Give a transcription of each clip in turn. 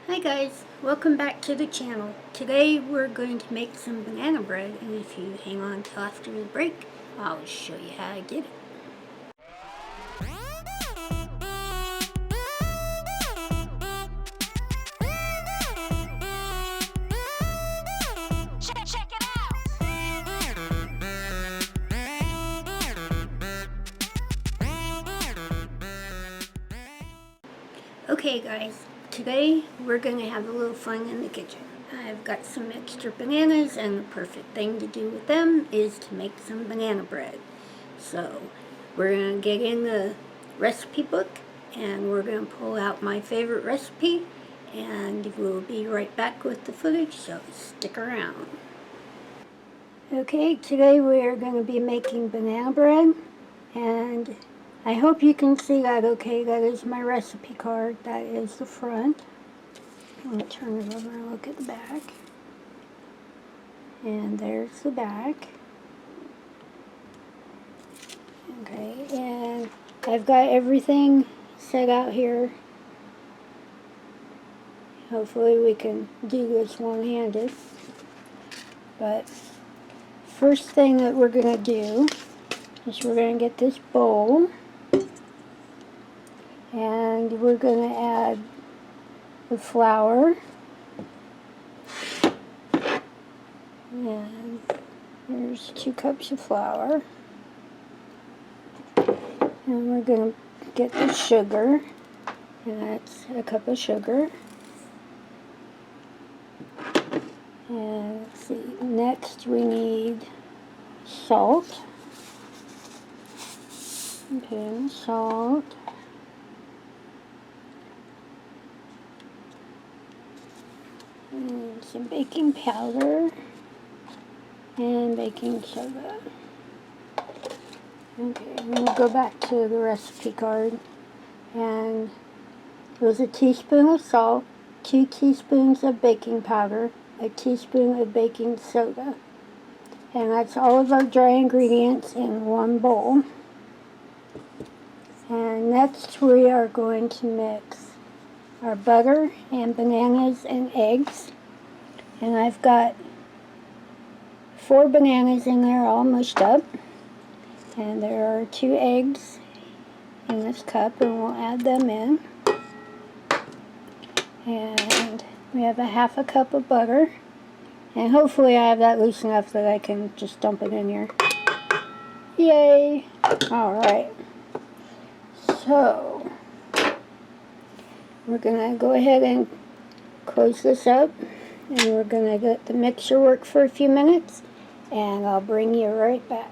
Hi guys, welcome back to the channel. Today we're going to make some banana bread, and if you hang on till after the break, I'll show you how to get it. Check it out! Okay guys, today we're going to have a little fun in the kitchen. I've got some extra bananas, and the perfect thing to do with them is to make some banana bread. So we're going to get in the recipe book and we're going to pull out my favorite recipe, and we'll be right back with the footage, so stick around. Okay, today we are going to be making banana bread, and I hope you can see that okay. That is my recipe card. That is the front. I'm going to turn it over and look at the back. And there's the back. Okay, and I've got everything set out here. Hopefully we can do this one-handed. But first thing that we're going to do is we're going to get this bowl. And we're going to add the flour. And there's 2 cups of flour. And we're going to get the sugar. And that's a cup of sugar. And let's see, next we need salt. Okay, salt. And some baking powder and baking soda. Okay, we'll go back to the recipe card, and it was a teaspoon of salt, 2 teaspoons of baking powder, a teaspoon of baking soda, and that's all of our dry ingredients in one bowl. And next we are going to mix our butter and bananas and eggs, and I've got 4 bananas in there all mushed up, and there are 2 eggs in this cup, and we'll add them in. And we have a 1/2 cup of butter, and hopefully I have that loose enough that I can just dump it in here. Yay! Alright, so we're going to go ahead and close this up, and we're going to let the mixer work for a few minutes, and I'll bring you right back.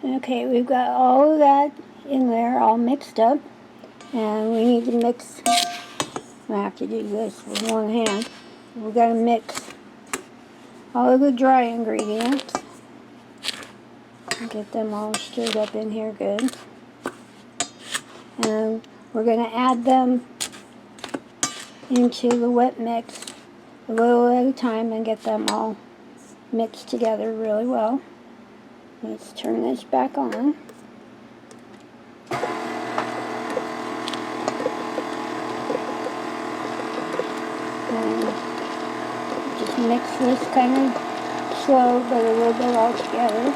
Okay, we've got all of that in there, all mixed up, and we need to mix. I have to do this with one hand. We've got to mix all of the dry ingredients and get them all stirred up in here good. And we're going to add them into the wet mix a little at a time and get them all mixed together really well. Let's turn this back on. And just mix this kind of slow, but a little bit all together.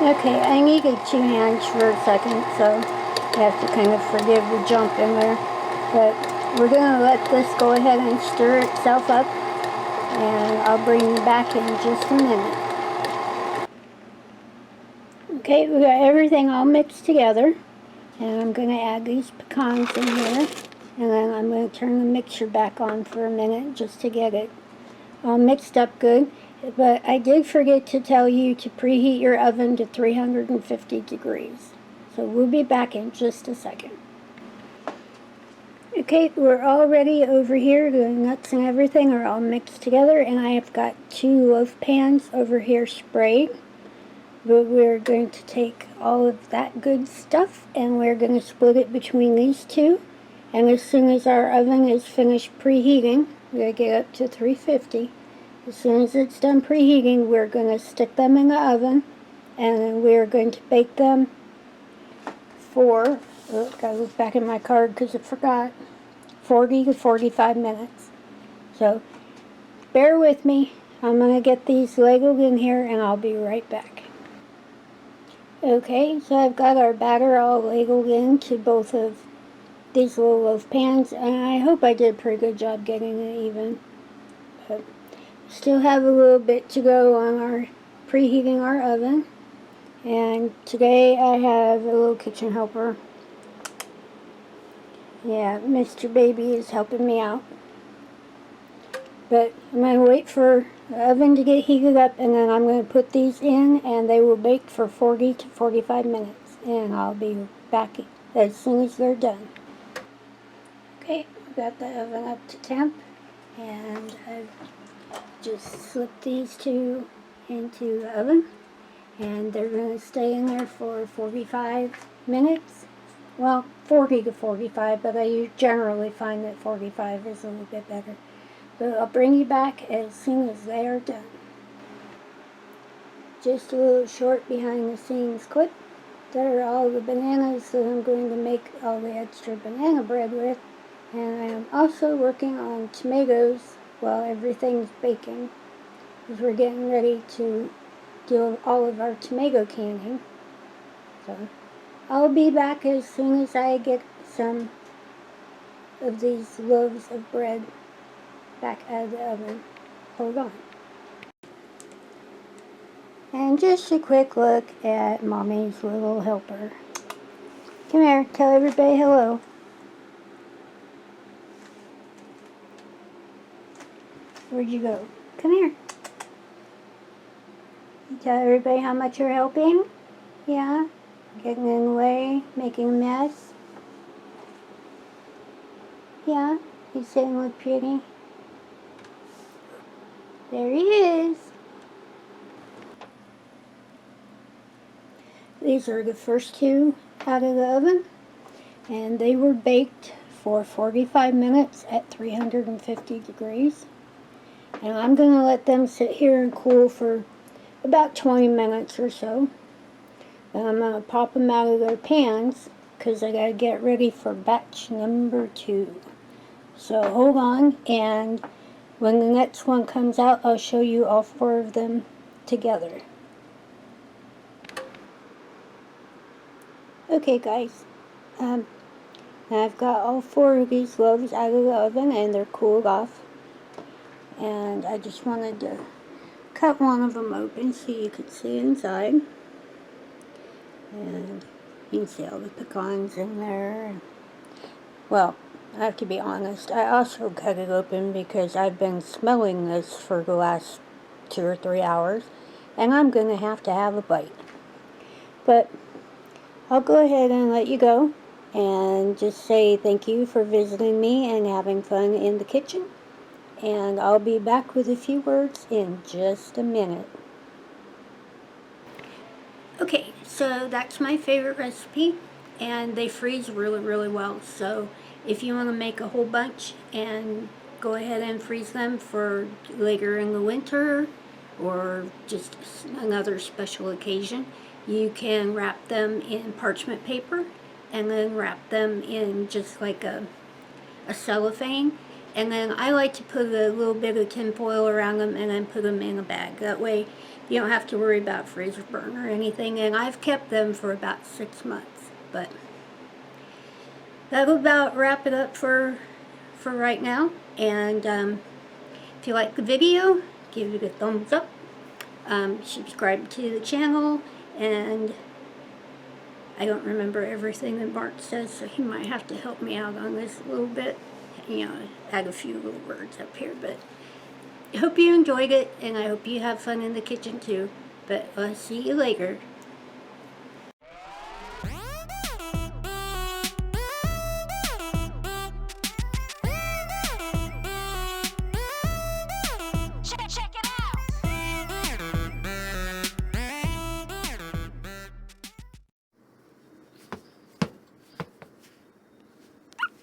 Okay, I needed 2 hands for a second, so you have to kind of forgive the jump in there. But we're going to let this go ahead and stir itself up, and I'll bring you back in just a minute. Okay, we got everything all mixed together, and I'm going to add these pecans in here, and then I'm going to turn the mixer back on for a minute just to get it all mixed up good. But I did forget to tell you to preheat your oven to 350 degrees. So we'll be back in just a second. Okay, we're all ready over here. The nuts and everything are all mixed together, and I have got 2 loaf pans over here sprayed. But we're going to take all of that good stuff and we're going to split it between these 2. And as soon as our oven is finished preheating, we're going to get up to 350. As soon as it's done preheating, we're going to stick them in the oven, and then we're going to bake them for, gotta look back at my card because I forgot, 40 to 45 minutes. So bear with me. I'm going to get these Legos in here and I'll be right back. Okay, so I've got our batter all ladled into both of these little loaf pans, and I hope I did a pretty good job getting it even. But still have a little bit to go on our preheating our oven. And today I have a little kitchen helper. Yeah, Mr. Baby is helping me out. But I'm going to wait for the oven to get heated up, and then I'm going to put these in, and they will bake for 40 to 45 minutes. And I'll be back as soon as they're done. Okay, I've got the oven up to temp, and I've just slipped these 2 into the oven. And they're going to stay in there for 45 minutes. Well, 40 to 45, but I generally find that 45 is a little bit better. But I'll bring you back as soon as they are done. Just a little short behind the scenes clip. There are all the bananas that I'm going to make all the extra banana bread with. And I am also working on tomatoes while everything's baking, because we're getting ready to do all of our tomato canning. So I'll be back as soon as I get some of these loaves of bread back out of the oven. Hold on. And just a quick look at Mommy's little helper. Come here, tell everybody hello. Where'd you go? Come here. You tell everybody how much you're helping? Yeah? Getting in the way, making a mess? Yeah? He's saying look pretty? There he is. These are the first 2 out of the oven, and they were baked for 45 minutes at 350 degrees. And I'm going to let them sit here and cool for about 20 minutes or so. Then I'm going to pop them out of their pans because I got to get ready for batch number 2. So hold on, and when the next one comes out, I'll show you all 4 of them together. Okay guys, I've got all 4 of these loaves out of the oven and they're cooled off. And I just wanted to cut one of them open so you could see inside. And you can see all the pecans in there. Well, I have to be honest, I also cut it open because I've been smelling this for the last 2 or 3 hours, and I'm going to have a bite. But I'll go ahead and let you go and just say thank you for visiting me and having fun in the kitchen. And I'll be back with a few words in just a minute. Okay, so that's my favorite recipe, and they freeze really, really well. So if you want to make a whole bunch and go ahead and freeze them for later in the winter or just another special occasion, you can wrap them in parchment paper and then wrap them in just like a cellophane. And then I like to put a little bit of tin foil around them and then put them in a bag. That way you don't have to worry about freezer burn or anything. And I've kept them for about 6 months. But that'll about wrap it up for for right now. And if you like the video, give it a thumbs up. Subscribe to the channel, and I don't remember everything that Mark says, so he might have to help me out on this a little bit. You know, add a few little words up here, but I hope you enjoyed it, and I hope you have fun in the kitchen too. But I'll see you later.